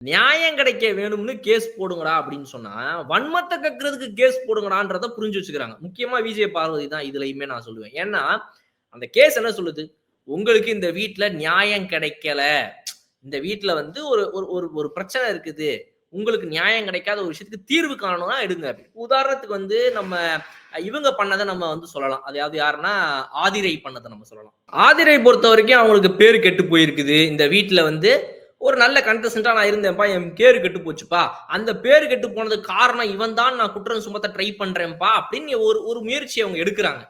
நியாயம் கிடைக்க வேணும்னு கேஸ் போடுங்கடா அப்படின்னு சொன்னா, வன்மத்த கக்குறதுக்கு கேஸ் போடுங்கடான்றத புரிஞ்சு வச்சுக்கிறாங்க. முக்கியமா விஜய் பார்வதி தான் இதுலயுமே நான் சொல்லுவேன். ஏன்னா, அந்த கேஸ் என்ன சொல்லுது? உங்களுக்கு இந்த வீட்ல நியாயம் கிடைக்கல. இந்த வீட்ல வந்து ஒரு ஒரு ஒரு ஒரு பிரச்சனை இருக்குது. உங்களுக்கு நியாயம் கிடைக்காத ஒரு விஷயத்துக்கு தீர்வு காணணும்னா எடுங்க. உதாரணத்துக்கு வந்து நம்ம இவங்க பண்ணத நம்ம வந்து சொல்லலாம். அதாவது யாருன்னா, ஆதிரை பண்ணத நம்ம சொல்லலாம். ஆதிரை பொறுத்தவரைக்கும் அவங்களுக்கு பேரு கெட்டு போயிருக்குது. இந்த வீட்ல வந்து ஒரு நல்ல கண்டஸ்டன்ட்டா நான் இருந்தேன்ப்பா. என் பேரு கெட்டு போச்சுப்பா. அந்த பேரு கெட்டு போனதுக்கு காரணம் இவன் தான் நான் குற்றம் சுமத்த ட்ரை பண்றேன்ப்பா அப்படின்னு ஒரு ஒரு முயற்சிய அவங்க எடுக்குறாங்க.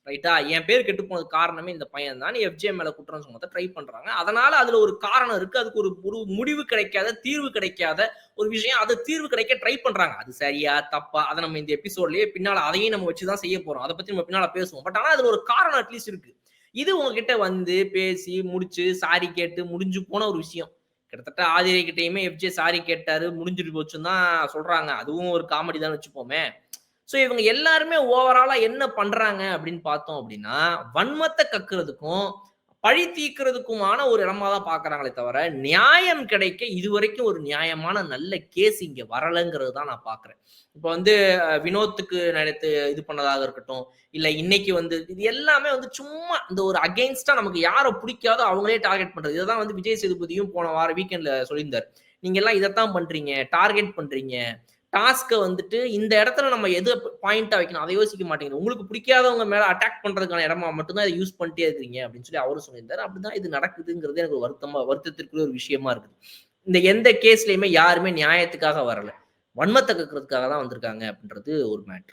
ரைட்டா? என் பேர் கெட்டு போனதுக்கு காரணமே இந்த பையன் தான். எஃப்ஜே மேல குற்றம் சுமத்த ட்ரை பண்றாங்க. அதனால அதுல ஒரு காரணம் இருக்கு. அதுக்கு ஒரு ஒரு முடிவு கிடைக்காத, தீர்வு கிடைக்காத ஒரு விஷயம். அது தீர்வு கிடைக்க ட்ரை பண்றாங்க. அது சரியா? தப்பா? அத நம்ம இந்த எபிசோட்லயே பின்னால அதையும் நம்ம வச்சு தான் செய்ய போறோம். அத பத்தி நம்ம பின்னால பேசுவோம். பட் ஆனா அதுல ஒரு காரணம் அட்லீஸ்ட் இருக்கு. இது உங்ககிட்ட வந்து பேசி, முடிச்சு, சாரி கேட்டு முடிஞ்சு போன ஒரு விஷயம். கிட்டத்தட்ட ஆதிரை கிட்டயுமே எஃப்ஜே சாரி கேட்டாரு. முடிஞ்சுட்டு போச்சுன்னு தான் சொல்றாங்க. அதுவும் ஒரு காமெடி தான் வச்சுப்போமே. சோ இவங்க எல்லாருமே ஓவராலா என்ன பண்றாங்க அப்படின்னு பார்த்தோம் அப்படின்னா, வன்மத்த கக்குறதுக்கும், பழி தீர்க்கிறதுக்குமான ஒரு இடமா தான் பார்க்குறாங்களே தவிர, நியாயம் கிடைக்க இதுவரைக்கும் ஒரு நியாயமான நல்ல கேஸ் இங்க வரலங்கிறது தான் நான் பார்க்குறேன். இப்ப வந்து வினோத்துக்கு நேத்து இது பண்ணதாக இருக்கட்டும், இல்ல இன்னைக்கு வந்து இது எல்லாமே வந்து சும்மா இந்த ஒரு அகைன்ஸ்ட்டா நமக்கு யார புடிக்காதோ அவங்களே டார்கெட் பண்றது. இத தான் வந்து விஜய் சேதுபதியும் போன வாரம் வீக்கெண்ட்ல சொல்லியிருந்தாரு. நீங்க எல்லாம் இதத்தான் பண்றீங்க, டார்கெட் பண்றீங்க. டாஸ்க்க வந்துட்டு இந்த இடத்துல நம்ம எது பாயிண்ட்டா வைக்கணும் அதை யோசிக்க மாட்டேங்குது. உங்களுக்கு பிடிக்காதவங்க மேல அட்டாக் பண்றதுக்கான இடமா மட்டும் தான் இத யூஸ் பண்ணிட்டே இருக்கீங்க அப்படின்னு சொல்லி அவரும் சொல்லியிருந்தாரு. அப்படிதான் இது நடக்குதுங்கிறது எனக்கு ஒரு வருத்தத்திற்குரிய ஒரு விஷயமா இருக்குது. இந்த எந்த கேஸ்லயுமே யாருமே நியாயத்துக்காக வரல. வன்மத்த கக்குறதுக்காக தான் வந்திருக்காங்க அப்படின்றது ஒரு மேட்டர்.